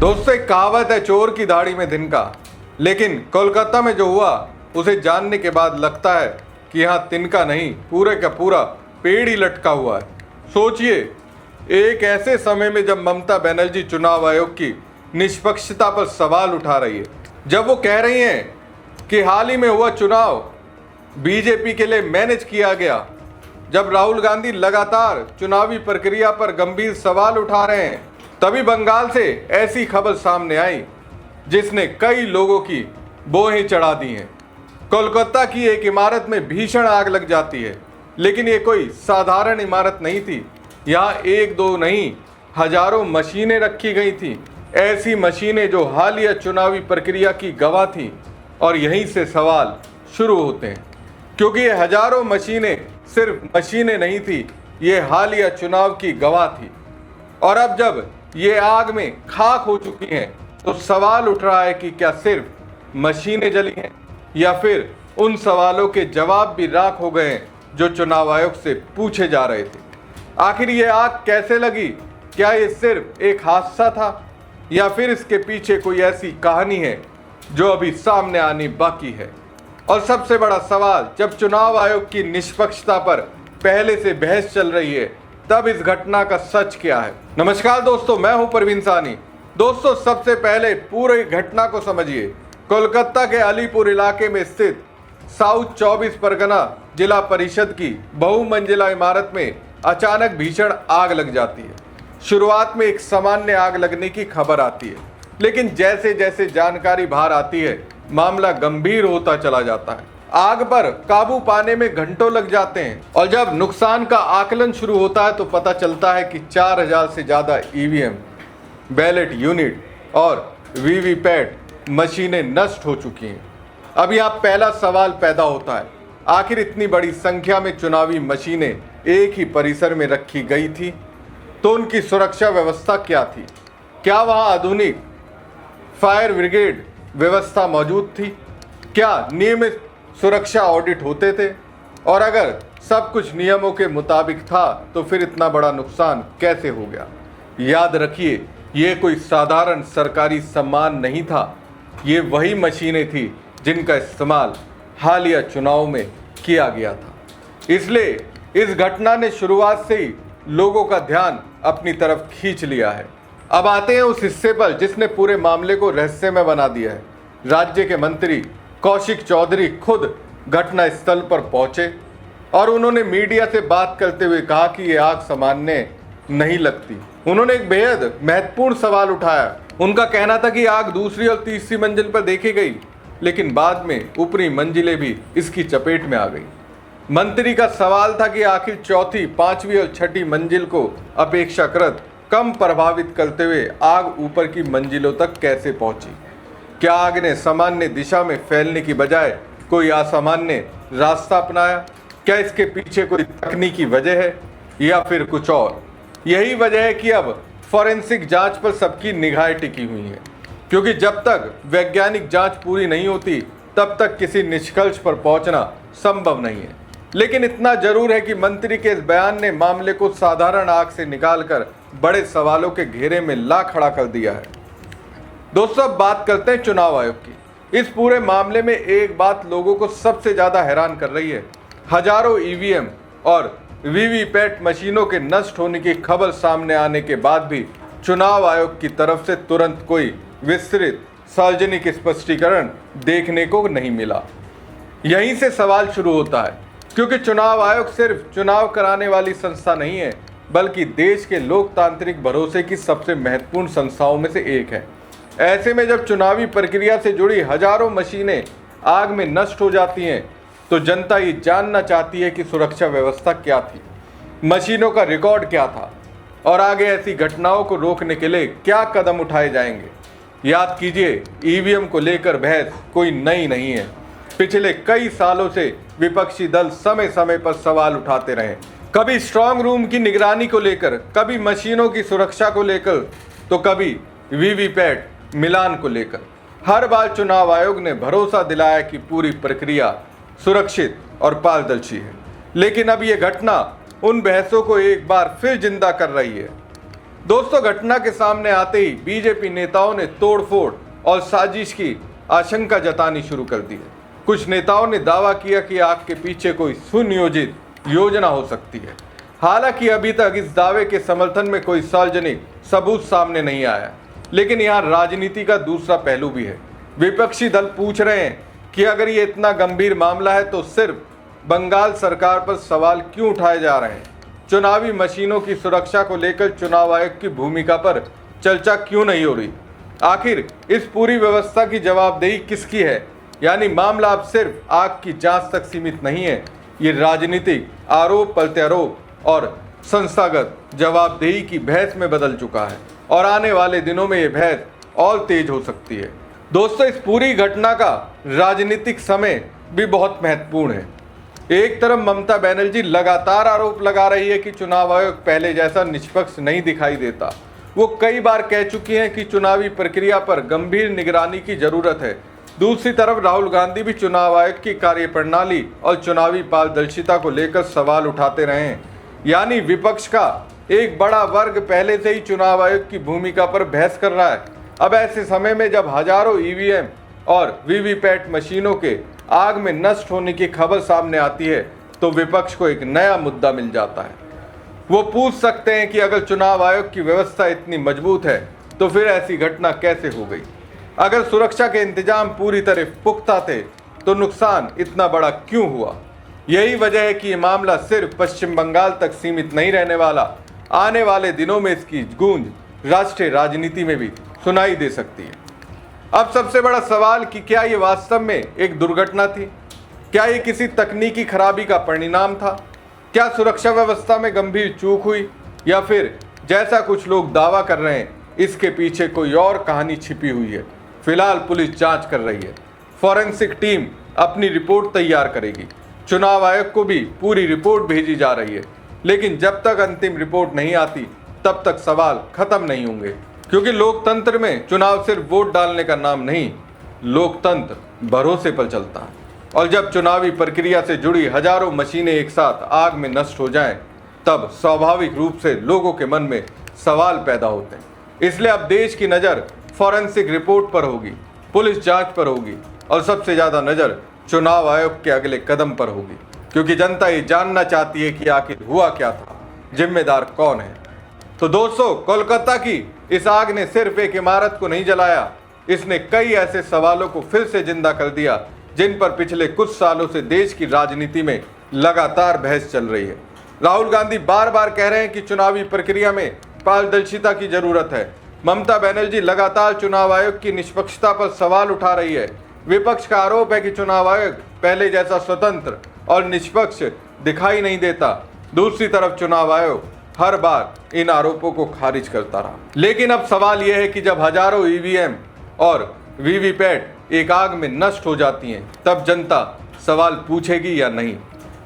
दोस्तों, एक कहावत है, चोर की दाढ़ी में तिनका। लेकिन कोलकाता में जो हुआ उसे जानने के बाद लगता है कि यहाँ तिनका नहीं, पूरे का पूरा पेड़ ही लटका हुआ है। सोचिए, एक ऐसे समय में जब ममता बनर्जी चुनाव आयोग की निष्पक्षता पर सवाल उठा रही है, जब वो कह रही हैं कि हाल ही में हुआ चुनाव बीजेपी के लिए मैनेज किया गया, जब राहुल गांधी लगातार चुनावी प्रक्रिया पर गंभीर सवाल उठा रहे हैं, तभी बंगाल से ऐसी खबर सामने आई जिसने कई लोगों की बोहें चढ़ा दी हैं। कोलकाता की एक इमारत में भीषण आग लग जाती है, लेकिन ये कोई साधारण इमारत नहीं थी। यहाँ एक दो नहीं, हजारों मशीनें रखी गई थी, ऐसी मशीनें जो हालिया चुनावी प्रक्रिया की गवाह थी। और यहीं से सवाल शुरू होते हैं, क्योंकि ये हजारों मशीनें सिर्फ मशीनें नहीं थी, ये हालिया चुनाव की गवाह थी। और अब जब ये आग में खाक हो चुकी हैं, तो सवाल उठ रहा है कि क्या सिर्फ मशीनें जली हैं, या फिर उन सवालों के जवाब भी राख हो गए हैं जो चुनाव आयोग से पूछे जा रहे थे। आखिर ये आग कैसे लगी? क्या ये सिर्फ एक हादसा था, या फिर इसके पीछे कोई ऐसी कहानी है जो अभी सामने आनी बाकी है? और सबसे बड़ा सवाल, जब चुनाव आयोग की निष्पक्षता पर पहले से बहस चल रही है, तब इस घटना का सच क्या है? नमस्कार दोस्तों, मैं हूं परवीन सानी। दोस्तों, सबसे पहले पूरी घटना को समझिए। कोलकाता के अलीपुर इलाके में स्थित साउथ 24 परगना जिला परिषद की बहुमंजिला इमारत में अचानक भीषण आग लग जाती है। शुरुआत में एक सामान्य आग लगने की खबर आती है, लेकिन जैसे जैसे जानकारी बाहर आती है, मामला गंभीर होता चला जाता है। आग पर काबू पाने में घंटों लग जाते हैं, और जब नुकसान का आकलन शुरू होता है तो पता चलता है कि 4000 से ज़्यादा ईवीएम, बैलेट यूनिट और वीवीपैट मशीनें नष्ट हो चुकी हैं। अब यहाँ पहला सवाल पैदा होता है, आखिर इतनी बड़ी संख्या में चुनावी मशीनें एक ही परिसर में रखी गई थी, तो उनकी सुरक्षा व्यवस्था क्या थी? क्या वहाँ आधुनिक फायर ब्रिगेड व्यवस्था मौजूद थी? क्या नियमित सुरक्षा ऑडिट होते थे? और अगर सब कुछ नियमों के मुताबिक था, तो फिर इतना बड़ा नुकसान कैसे हो गया? याद रखिए, ये कोई साधारण सरकारी सम्मान नहीं था, ये वही मशीनें थी जिनका इस्तेमाल हालिया चुनाव में किया गया था। इसलिए इस घटना ने शुरुआत से ही लोगों का ध्यान अपनी तरफ खींच लिया है। अब आते हैं उस हिस्से पर जिसने पूरे मामले को रहस्यमय बना दिया है। राज्य के मंत्री कौशिक चौधरी खुद घटना स्थल पर पहुंचे और उन्होंने मीडिया से बात करते हुए कहा कि ये आग सामान्य नहीं लगती। उन्होंने एक बेहद महत्वपूर्ण सवाल उठाया। उनका कहना था कि आग दूसरी और तीसरी मंजिल पर देखी गई, लेकिन बाद में ऊपरी मंजिलें भी इसकी चपेट में आ गई। मंत्री का सवाल था कि आखिर चौथी, पांचवी और छठी मंजिल को अपेक्षाकृत कम प्रभावित करते हुए आग ऊपर की मंजिलों तक कैसे पहुंची? क्या आग ने सामान्य दिशा में फैलने की बजाय कोई असामान्य रास्ता अपनाया? क्या इसके पीछे कोई तकनीकी वजह है या फिर कुछ और? यही वजह है कि अब फॉरेंसिक जांच पर सबकी निगाहें टिकी हुई हैं, क्योंकि जब तक वैज्ञानिक जांच पूरी नहीं होती, तब तक किसी निष्कर्ष पर पहुंचना संभव नहीं है। लेकिन इतना जरूर है कि मंत्री के इस बयान ने मामले को साधारण आग से निकालकर बड़े सवालों के घेरे में ला खड़ा कर दिया है। दोस्तों, अब बात करते हैं चुनाव आयोग की। इस पूरे मामले में एक बात लोगों को सबसे ज्यादा हैरान कर रही है। हजारों ईवीएम और वीवीपैट मशीनों के नष्ट होने की खबर सामने आने के बाद भी चुनाव आयोग की तरफ से तुरंत कोई विस्तृत सार्वजनिक स्पष्टीकरण देखने को नहीं मिला। यहीं से सवाल शुरू होता है, क्योंकि चुनाव आयोग सिर्फ चुनाव कराने वाली संस्था नहीं है, बल्कि देश के लोकतांत्रिक भरोसे की सबसे महत्वपूर्ण संस्थाओं में से एक है। ऐसे में जब चुनावी प्रक्रिया से जुड़ी हजारों मशीनें आग में नष्ट हो जाती हैं, तो जनता ये जानना चाहती है कि सुरक्षा व्यवस्था क्या थी, मशीनों का रिकॉर्ड क्या था, और आगे ऐसी घटनाओं को रोकने के लिए क्या कदम उठाए जाएंगे। याद कीजिए, ईवीएम को लेकर बहस कोई नई नहीं है। पिछले कई सालों से विपक्षी दल समय समय पर सवाल उठाते रहे, कभी स्ट्रांग रूम की निगरानी को लेकर, कभी मशीनों की सुरक्षा को लेकर, तो कभी वीवीपैट मिलान को लेकर। हर बार चुनाव आयोग ने भरोसा दिलाया कि पूरी प्रक्रिया सुरक्षित और पारदर्शी है। लेकिन अब यह घटना उन बहसों को एक बार फिर जिंदा कर रही है। दोस्तों, घटना के सामने आते ही बीजेपी नेताओं ने तोड़फोड़ और साजिश की आशंका जतानी शुरू कर दी है। कुछ नेताओं ने दावा किया कि आग के पीछे कोई सुनियोजित योजना हो सकती है। हालांकि अभी तक इस दावे के समर्थन में कोई सार्वजनिक सबूत सामने नहीं आया, लेकिन यहाँ राजनीति का दूसरा पहलू भी है। विपक्षी दल पूछ रहे हैं कि अगर ये इतना गंभीर मामला है तो सिर्फ बंगाल सरकार पर सवाल क्यों उठाए जा रहे हैं? चुनावी मशीनों की सुरक्षा को लेकर चुनाव आयोग की भूमिका पर चर्चा क्यों नहीं हो रही? आखिर इस पूरी व्यवस्था की जवाबदेही किसकी है? यानी मामला अब सिर्फ आग की जांच तक सीमित नहीं है, ये राजनीतिक आरोप प्रत्यारोप और संस्थागत जवाबदेही की बहस में बदल चुका है और आने वाले दिनों में ये बहस और तेज हो सकती है। दोस्तों, इस पूरी घटना का राजनीतिक समय भी बहुत महत्वपूर्ण है। एक तरफ ममता बनर्जी लगातार आरोप लगा रही है कि चुनाव आयोग पहले जैसा निष्पक्ष नहीं दिखाई देता। वो कई बार कह चुकी हैं कि चुनावी प्रक्रिया पर गंभीर निगरानी की जरूरत है। दूसरी तरफ राहुल गांधी भी चुनाव आयोग की कार्यप्रणाली और चुनावी पारदर्शिता को लेकर सवाल उठाते रहे हैं। यानी विपक्ष का एक बड़ा वर्ग पहले से ही चुनाव आयोग की भूमिका पर बहस कर रहा है। अब ऐसे समय में जब हजारों ईवीएम और वीवीपैट मशीनों के आग में नष्ट होने की खबर सामने आती है तो विपक्ष को एक नया मुद्दा मिल जाता है। वो पूछ सकते हैं कि अगर चुनाव आयोग की व्यवस्था इतनी मजबूत है तो फिर ऐसी घटना कैसे हो गई? अगर सुरक्षा के इंतजाम पूरी तरह पुख्ता थे तो नुकसान इतना बड़ा क्यों हुआ? यही वजह है कि ये मामला सिर्फ पश्चिम बंगाल तक सीमित नहीं रहने वाला। आने वाले दिनों में इसकी गूंज राष्ट्रीय राजनीति में भी सुनाई दे सकती है। अब सबसे बड़ा सवाल कि क्या ये वास्तव में एक दुर्घटना थी? क्या ये किसी तकनीकी खराबी का परिणाम था? क्या सुरक्षा व्यवस्था में गंभीर चूक हुई, या फिर जैसा कुछ लोग दावा कर रहे हैं इसके पीछे कोई और कहानी छिपी हुई है? फिलहाल पुलिस जांच कर रही है। फॉरेंसिक टीम अपनी रिपोर्ट तैयार करेगी। चुनाव आयोग को भी पूरी रिपोर्ट भेजी जा रही है, लेकिन जब तक अंतिम रिपोर्ट नहीं आती तब तक सवाल खत्म नहीं होंगे, क्योंकि लोकतंत्र में चुनाव सिर्फ वोट डालने का नाम नहीं, लोकतंत्र भरोसे पर चलता है। और जब चुनावी प्रक्रिया से जुड़ी हजारों मशीनें एक साथ आग में नष्ट हो जाएं, तब स्वाभाविक रूप से लोगों के मन में सवाल पैदा होते हैं। इसलिए अब देश की नज़र फॉरेंसिक रिपोर्ट पर होगी, पुलिस जांच पर होगी और सबसे ज़्यादा नज़र चुनाव आयोग के अगले कदम पर होगी, क्योंकि जनता ये जानना चाहती है कि आखिर हुआ क्या था, जिम्मेदार कौन है। तो दोस्तों, कोलकाता की इस आग ने सिर्फ एक इमारत को नहीं जलाया, इसने कई ऐसे सवालों को फिर से जिंदा कर दिया जिन पर पिछले कुछ सालों से देश की राजनीति में लगातार बहस चल रही है। राहुल गांधी बार बार कह रहे हैं कि चुनावी प्रक्रिया में पारदर्शिता की जरूरत है। ममता बनर्जी लगातार चुनाव आयोग की निष्पक्षता पर सवाल उठा रही है। विपक्ष का आरोप है कि चुनाव आयोग पहले जैसा स्वतंत्र और निष्पक्ष दिखाई नहीं देता। दूसरी तरफ चुनाव आयोग हर बार इन आरोपों को खारिज करता रहा। लेकिन अब सवाल यह है कि जब हजारों ईवीएम और वीवीपैट एक आग में नष्ट हो जाती हैं, तब जनता सवाल पूछेगी या नहीं?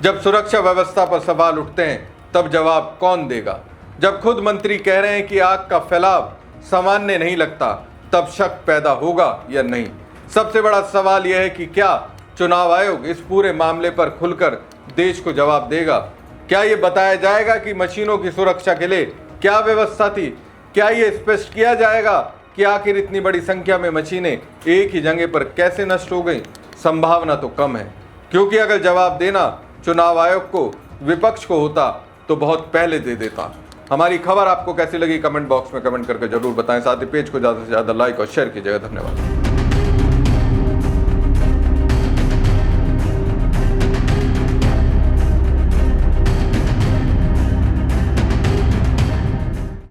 जब सुरक्षा व्यवस्था पर सवाल उठते हैं, तब जवाब कौन देगा? जब खुद मंत्री कह रहे हैं कि आग का फैलाव सामान्य नहीं लगता, तब शक पैदा होगा या नहीं? सबसे बड़ा सवाल यह है कि क्या चुनाव आयोग इस पूरे मामले पर खुलकर देश को जवाब देगा? क्या ये बताया जाएगा कि मशीनों की सुरक्षा के लिए क्या व्यवस्था थी? क्या ये स्पष्ट किया जाएगा कि आखिर इतनी बड़ी संख्या में मशीनें एक ही जगह पर कैसे नष्ट हो गई? संभावना तो कम है, क्योंकि अगर जवाब देना चुनाव आयोग को विपक्ष को होता तो बहुत पहले दे देता। हमारी खबर आपको कैसी लगी कमेंट बॉक्स में कमेंट करके जरूर बताएं। साथ ही पेज को ज़्यादा से ज़्यादा लाइक और शेयर कीजिएगा। धन्यवाद।